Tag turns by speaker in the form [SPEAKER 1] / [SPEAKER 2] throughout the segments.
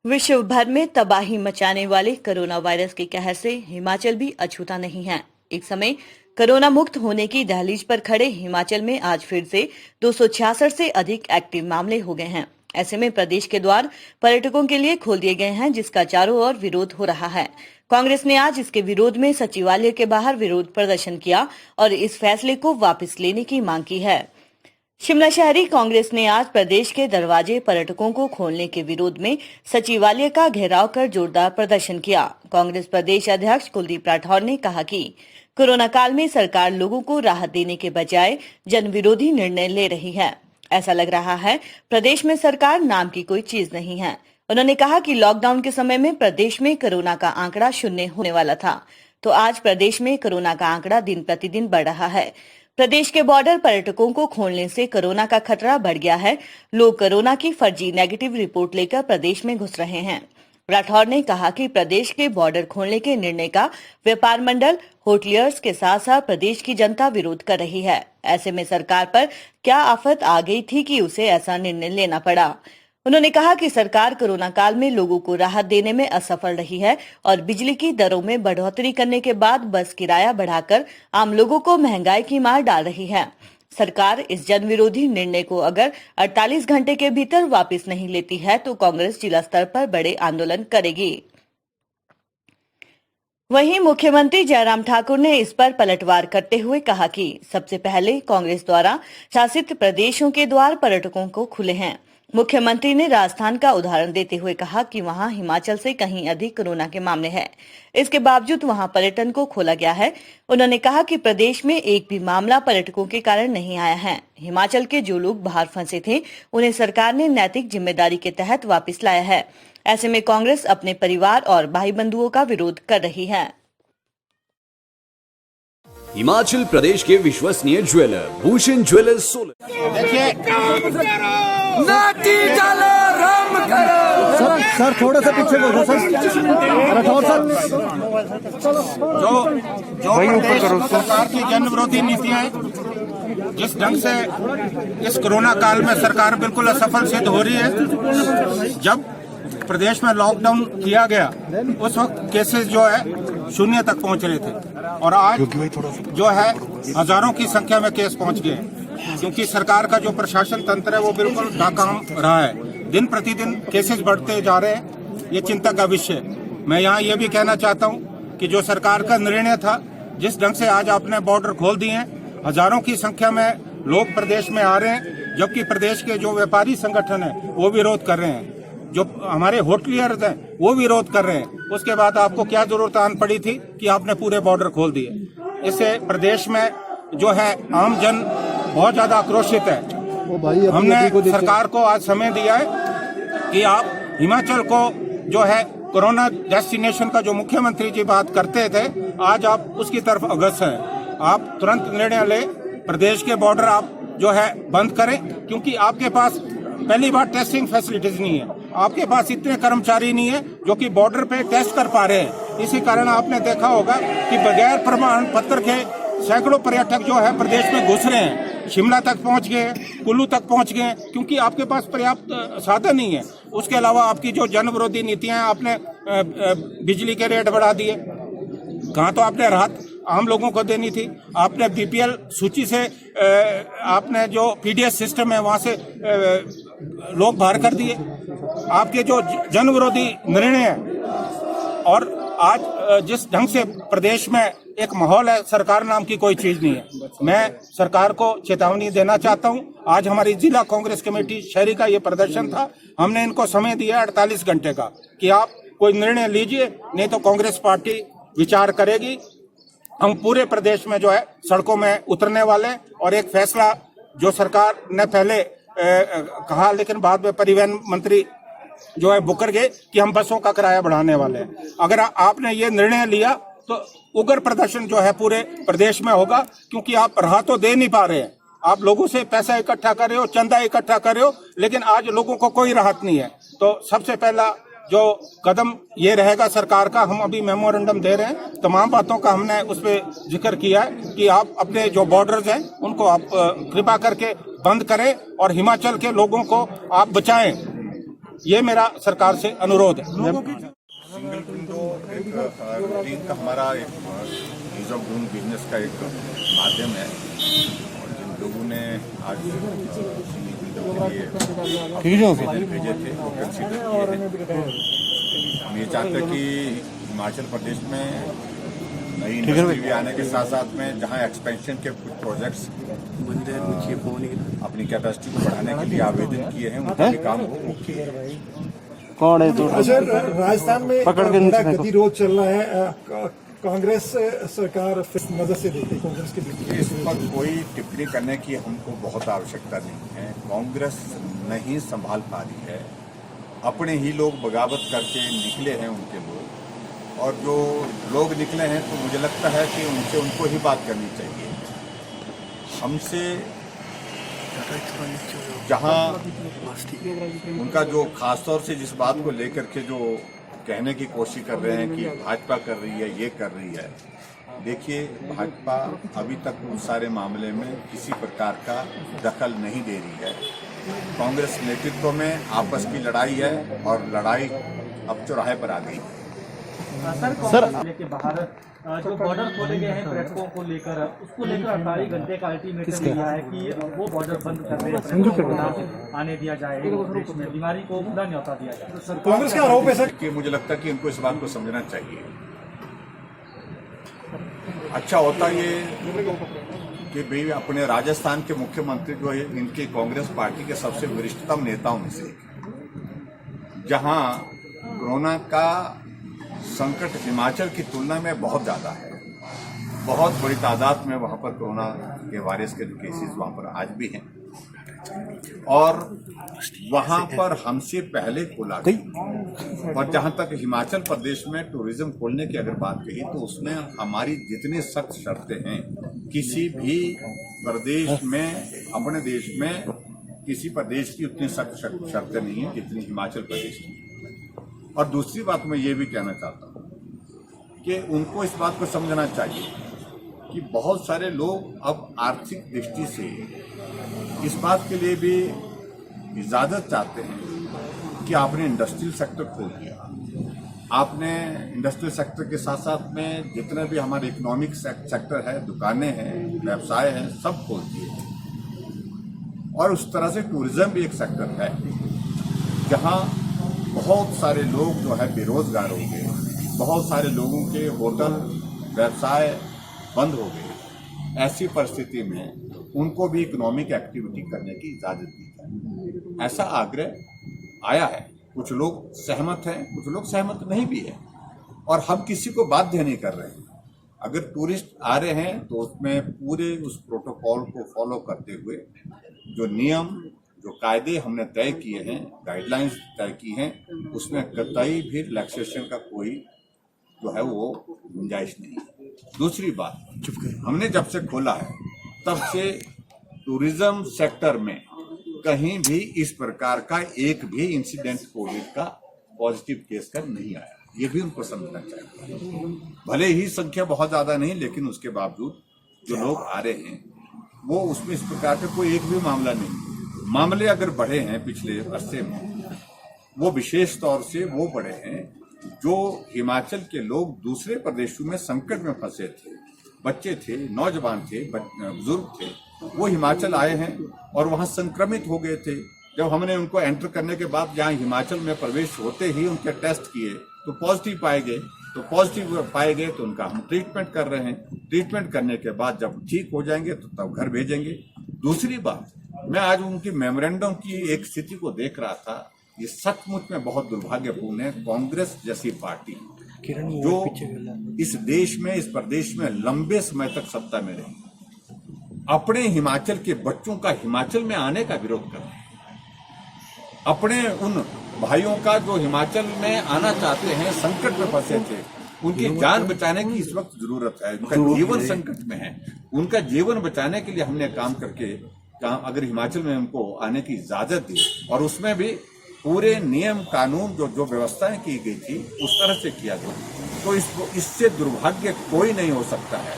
[SPEAKER 1] विश्व भर में तबाही मचाने वाले कोरोना वायरस के कहर से हिमाचल भी अछूता नहीं है। एक समय कोरोना मुक्त होने की दहलीज पर खड़े हिमाचल में आज फिर से 266 से अधिक एक्टिव मामले हो गए हैं। ऐसे में प्रदेश के द्वार पर्यटकों के लिए खोल दिए गए हैं, जिसका चारों ओर विरोध हो रहा है। कांग्रेस ने आज इसके विरोध में सचिवालय के बाहर विरोध प्रदर्शन किया और इस फैसले को वापस लेने की मांग की है। शिमला शहरी कांग्रेस ने आज प्रदेश के दरवाजे पर्यटकों को खोलने के विरोध में सचिवालय का घेराव कर जोरदार प्रदर्शन किया। कांग्रेस प्रदेश अध्यक्ष कुलदीप राठौर ने कहा कि कोरोना काल में सरकार लोगों को राहत देने के बजाय जन विरोधी निर्णय ले रही है। ऐसा लग रहा है प्रदेश में सरकार नाम की कोई चीज नहीं है। उन्होंने कहा कि लॉकडाउन के समय में प्रदेश में कोरोना का आंकड़ा 0 होने वाला था, तो आज प्रदेश में कोरोना का आंकड़ा दिन प्रतिदिन बढ़ रहा है। प्रदेश के बॉर्डर पर्यटकों को खोलने से कोरोना का खतरा बढ़ गया है। लोग कोरोना की फर्जी नेगेटिव रिपोर्ट लेकर प्रदेश में घुस रहे हैं। राठौर ने कहा कि प्रदेश के बॉर्डर खोलने के निर्णय का व्यापार मंडल, होटलियर्स के साथ साथ प्रदेश की जनता विरोध कर रही है। ऐसे में सरकार पर क्या आफत आ गई थी कि उसे ऐसा निर्णय लेना पड़ा। उन्होंने कहा कि सरकार कोरोना काल में लोगों को राहत देने में असफल रही है और बिजली की दरों में बढ़ोतरी करने के बाद बस किराया बढ़ाकर आम लोगों को महंगाई की मार डाल रही है। सरकार इस जन विरोधी निर्णय को अगर 48 घंटे के भीतर वापस नहीं लेती है तो कांग्रेस जिला स्तर पर बड़े आंदोलन करेगी। वहीं मुख्यमंत्री जयराम ठाकुर ने इस पर पलटवार करते हुए कहा कि सबसे पहले कांग्रेस द्वारा शासित प्रदेशों के द्वार पर्यटकों को खुले हैं। मुख्यमंत्री ने राजस्थान का उदाहरण देते हुए कहा कि वहां हिमाचल से कहीं अधिक कोरोना के मामले हैं, इसके बावजूद वहां पर्यटन को खोला गया है। उन्होंने कहा कि प्रदेश में एक भी मामला पर्यटकों के कारण नहीं आया है। हिमाचल के जो लोग बाहर फंसे थे उन्हें सरकार ने नैतिक जिम्मेदारी के तहत वापस लाया है। ऐसे में कांग्रेस अपने परिवार और भाई बंधुओं का विरोध कर रही है।
[SPEAKER 2] हिमाचल प्रदेश के विश्वसनीय jeweller Bhushan jewellers Solan.
[SPEAKER 3] Sir थोड़ा सा पीछे बोलो सर। राठौर सर
[SPEAKER 4] जो सरकार की जन विरोधी नीतियां हैं, जिस ढंग से इस कोरोना काल में सरकार बिल्कुल असफल सिद्ध हो रही है। जब प्रदेश में लॉकडाउन किया गया उस वक्त केसेस जो है 0 तक पहुंच रहे थे और आज जो है हजारों की संख्या में केस पहुंच गए, क्योंकि सरकार का जो प्रशासन तंत्र है वो बिल्कुल नाकाम रहा है। दिन प्रतिदिन केसेस बढ़ते जा रहे हैं, ये चिंता का विषय। मैं यहाँ ये भी कहना चाहता हूँ कि जो सरकार का निर्णय था, जिस ढंग से आज आपने बॉर्डर खोल दिए हैं, हजारों की संख्या में लोग प्रदेश में आ रहे हैं, जबकि प्रदेश के जो व्यापारी संगठन है वो विरोध कर रहे हैं, जो हमारे होटलियर्स हैं वो विरोध कर रहे हैं। उसके बाद आपको क्या जरूरत आन पड़ी थी कि आपने पूरे बॉर्डर खोल दिए। इससे प्रदेश में जो है आम जन बहुत ज्यादा आक्रोशित है। हमने सरकार को आज समय दिया है कि आप हिमाचल को जो है कोरोना डेस्टिनेशन का जो मुख्यमंत्री जी बात करते थे, आज आप उसकी तरफ अग्रसर हैं। आप तुरंत निर्णय ले, प्रदेश के बॉर्डर आप जो है बंद करें, क्योंकि आपके पास पहली बार टेस्टिंग फैसिलिटीज नहीं है, आपके पास इतने कर्मचारी नहीं है जो कि बॉर्डर पे टेस्ट कर पा रहे हैं। इसी कारण आपने देखा होगा कि बगैर प्रमाण पत्र के सैकड़ों पर्यटक जो है प्रदेश में घुस रहे हैं, शिमला तक पहुंच गए, कुल्लू तक पहुंच गए, क्योंकि आपके पास पर्याप्त साधन नहीं है। उसके अलावा आपकी जो जन विरोधी नीतियां, आपने बिजली के रेट बढ़ा दिए, कहाँ तो आपने राहत आम लोगों को देनी थी। आपने बीपीएल सूची से आपने जो पीडीएस सिस्टम है वहां से लोग बाहर कर दिए। आपके जो जन विरोधी निर्णय है और आज जिस ढंग से प्रदेश में एक माहौल है, सरकार नाम की कोई चीज नहीं है। मैं सरकार को चेतावनी देना चाहता हूं। आज हमारी जिला कांग्रेस कमेटी शहरी का ये प्रदर्शन था। हमने इनको समय दिया 48 घंटे का कि आप कोई निर्णय लीजिए, नहीं तो कांग्रेस पार्टी विचार करेगी। हम पूरे प्रदेश में जो है सड़कों में उतरने वाले और एक फैसला जो सरकार ने पहले कहा, लेकिन बाद में परिवहन मंत्री जो है मुकर गए कि हम बसों का किराया बढ़ाने वाले हैं। अगर आपने ये निर्णय लिया तो उग्र प्रदर्शन जो है पूरे प्रदेश में होगा, क्योंकि आप राहत तो दे नहीं पा रहे हैं। आप लोगों से पैसा इकट्ठा कर रहे हो, चंदा इकट्ठा कर रहे हो, लेकिन आज लोगों को कोई राहत नहीं है। तो सबसे पहला जो कदम ये रहेगा सरकार का, हम अभी मेमोरेंडम दे रहे हैं, तमाम बातों का हमने उस पर जिक्र किया है कि आप अपने जो बॉर्डर्स हैं उनको आप कृपा करके बंद करें और हिमाचल के लोगों को आप बचाएं। ये मेरा सरकार से अनुरोध है।
[SPEAKER 5] सिंगल विंडो एक रूटीन का हमारा एक ईज ऑफ डूइंग बिजनेस का एक माध्यम है, और जिन लोगों ने आज सिंगल विंडो के लिए आवेदन भेजे थे वो कंसीडर किए हैं। हम ये चाहते हैं कि हिमाचल प्रदेश में नई इंडस्ट्री भी आने के साथ साथ में जहां एक्सपेंशन के कुछ प्रोजेक्ट्स अपनी कैपेसिटी को बढ़ाने के लिए आवेदन किए हैं, उनका भी काम वो किए हैं।
[SPEAKER 3] कौन है तो
[SPEAKER 6] अच्छा, राजस्थान में बड़ा गतिरोध चल रहा है, कांग्रेस सरकार नजर से देखती है कांग्रेस के बीच।
[SPEAKER 5] इस पर कोई टिप्पणी करने की हमको बहुत आवश्यकता नहीं है। कांग्रेस नहीं संभाल पा रही है, अपने ही लोग बगावत करके निकले हैं उनके लोग, और जो लोग निकले हैं तो मुझे लगता है कि उनसे उनको ही बात करनी चाहिए। हमसे जहां उनका जो खासतौर से जिस बात को लेकर के जो कहने की कोशिश कर रहे हैं कि भाजपा कर रही है, ये कर रही है, देखिए भाजपा अभी तक उन सारे मामले में किसी प्रकार का दखल नहीं दे रही है। कांग्रेस नेतृत्व में आपस की लड़ाई है, और लड़ाई अब चौराहे पर आ गई।
[SPEAKER 7] सर के बाहर जो बॉर्डर खोले गए हैं पर्यटकों को लेकर, उसको लेकर 48 घंटे का अल्टीमेटम दिया है कि वो बॉर्डर बंद कर रहे हैं, आने दिया जाए देश में, बीमारी को खुला न्यौता दिया जाए।
[SPEAKER 6] कांग्रेस का आरोप है सर
[SPEAKER 5] कि मुझे लगता है कि इनको इस बात को समझना चाहिए। अच्छा होता ये कि भाई अपने राजस्थान के मुख्यमंत्री जो है इनकी कांग्रेस पार्टी के सबसे वरिष्ठतम नेताओं में से, जहां कोरोना का संकट हिमाचल की तुलना में बहुत ज्यादा है, बहुत बड़ी तादाद में वहां पर कोरोना के वायरस के केसेस वहां पर आज भी हैं, और वहां पर हमसे पहले खोला गया। और जहां तक हिमाचल प्रदेश में टूरिज्म खोलने की अगर बात कही तो उसमें हमारी जितनी सख्त शर्तें हैं, किसी भी प्रदेश में, अपने देश में किसी प्रदेश की उतनी सख्त शर्तें नहीं है जितनी हिमाचल प्रदेश की। और दूसरी बात मैं ये भी कहना चाहता हूँ कि उनको इस बात को समझना चाहिए कि बहुत सारे लोग अब आर्थिक दृष्टि से इस बात के लिए भी इजाजत चाहते हैं कि आपने इंडस्ट्रियल सेक्टर खोल दिया, आपने इंडस्ट्रियल सेक्टर के साथ साथ में जितने भी हमारे इकोनॉमिक सेक्टर है, दुकानें हैं, व्यवसाय हैं, सब खोल दिए। और उस तरह से टूरिज्म भी एक सेक्टर है जहां बहुत सारे लोग जो है बेरोजगार हो गए, बहुत सारे लोगों के होटल व्यवसाय बंद हो गए। ऐसी परिस्थिति में उनको भी इकोनॉमिक एक्टिविटी करने की इजाजत दी जाए, ऐसा आग्रह आया है। कुछ लोग सहमत हैं, कुछ लोग सहमत नहीं भी है, और हम किसी को बाध्य नहीं कर रहे हैं। अगर टूरिस्ट आ रहे हैं तो उसमें पूरे उस प्रोटोकॉल को फॉलो करते हुए जो नियम, जो कायदे हमने तय किए हैं, गाइडलाइंस तय की हैं, उसमें कतई भी रिलैक्सेशन का कोई जो है वो गुंजाइश नहीं है। दूसरी बात, हमने जब से खोला है तब से टूरिज्म सेक्टर में कहीं भी इस प्रकार का एक भी इंसिडेंट कोविड का पॉजिटिव केस का नहीं आया। ये भी उनको समझना चाहिए। भले ही संख्या बहुत ज्यादा नहीं, लेकिन उसके बावजूद जो लोग आ रहे हैं वो उसमें इस प्रकार का कोई एक भी मामला नहीं। मामले अगर बढ़े हैं पिछले अरसे में, वो विशेष तौर से वो बढ़े हैं जो हिमाचल के लोग दूसरे प्रदेशों में संकट में फंसे थे, बच्चे थे, नौजवान थे, बुजुर्ग थे, वो हिमाचल आए हैं और वहां संक्रमित हो गए थे। जब हमने उनको एंटर करने के बाद यहाँ हिमाचल में प्रवेश होते ही उनके टेस्ट किए तो पॉजिटिव पाए गए तो उनका हम ट्रीटमेंट कर रहे हैं। ट्रीटमेंट करने के बाद जब ठीक हो जाएंगे तो तब घर भेजेंगे। दूसरी बात, मैं आज उनकी मेमोरेंडम की एक स्थिति को देख रहा था, ये सचमुच में बहुत दुर्भाग्यपूर्ण है। कांग्रेस जैसी पार्टी जो इस देश में, इस प्रदेश में लंबे समय तक सत्ता में रही, अपने हिमाचल के बच्चों का हिमाचल में आने का विरोध कर रहे हैं। अपने उन भाइयों का जो हिमाचल में आना चाहते हैं, संकट में फंसे थे, उनकी जान बचाने की इस वक्त जरूरत है। उनका जीवन संकट में है, उनका जीवन बचाने के लिए हमने काम करके अगर हिमाचल में उनको आने की इजाजत दी और उसमें भी पूरे नियम कानून जो व्यवस्थाएं की गई थी उस तरह से किया गया, तो इससे दुर्भाग्य कोई नहीं हो सकता है।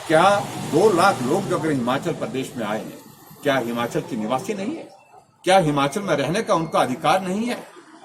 [SPEAKER 5] क्या 2 लाख लोग जो अगर हिमाचल प्रदेश में आए हैं, क्या हिमाचल के निवासी नहीं है? क्या हिमाचल में रहने का उनका अधिकार नहीं है?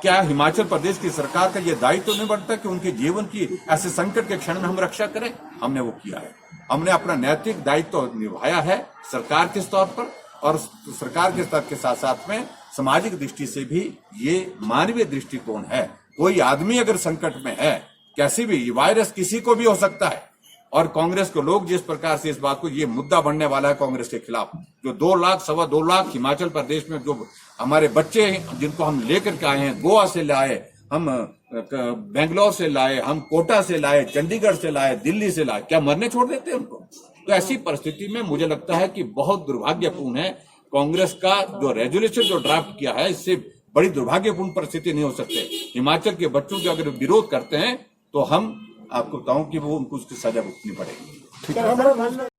[SPEAKER 5] क्या हिमाचल प्रदेश की सरकार का यह दायित्व तो नहीं बनता कि उनके जीवन की ऐसे संकट के क्षण में हम रक्षा करें? हमने वो किया है। हमने अपना नैतिक दायित्व तो निभाया है सरकार के स्तर पर, और सरकार के स्तर के साथ साथ में सामाजिक दृष्टि से भी ये मानवीय दृष्टिकोण है। कोई आदमी अगर संकट में है, कैसी भी वायरस किसी को भी हो सकता है, और कांग्रेस को लोग जिस प्रकार से इस बात को, ये मुद्दा बनने वाला है कांग्रेस के खिलाफ, जो 2 लाख 2.25 लाख हिमाचल प्रदेश में जो हमारे बच्चे हैं जिनको हम लेकर के आए हैं, गोवा से लाए, हम बेंगलोर से लाए, हम कोटा से लाए, चंडीगढ़ से लाए, दिल्ली से लाए, क्या मरने छोड़ देते हैं उनको? तो ऐसी परिस्थिति में मुझे लगता है कि बहुत दुर्भाग्यपूर्ण है कांग्रेस का जो रेजोल्यूशन जो ड्राफ्ट किया है, इससे बड़ी दुर्भाग्यपूर्ण परिस्थिति नहीं हो सकती। हिमाचल के बच्चों के अगर विरोध करते हैं तो हम आपको बताऊं कि वो उनको उसकी सजा भुगतनी पड़ेगी।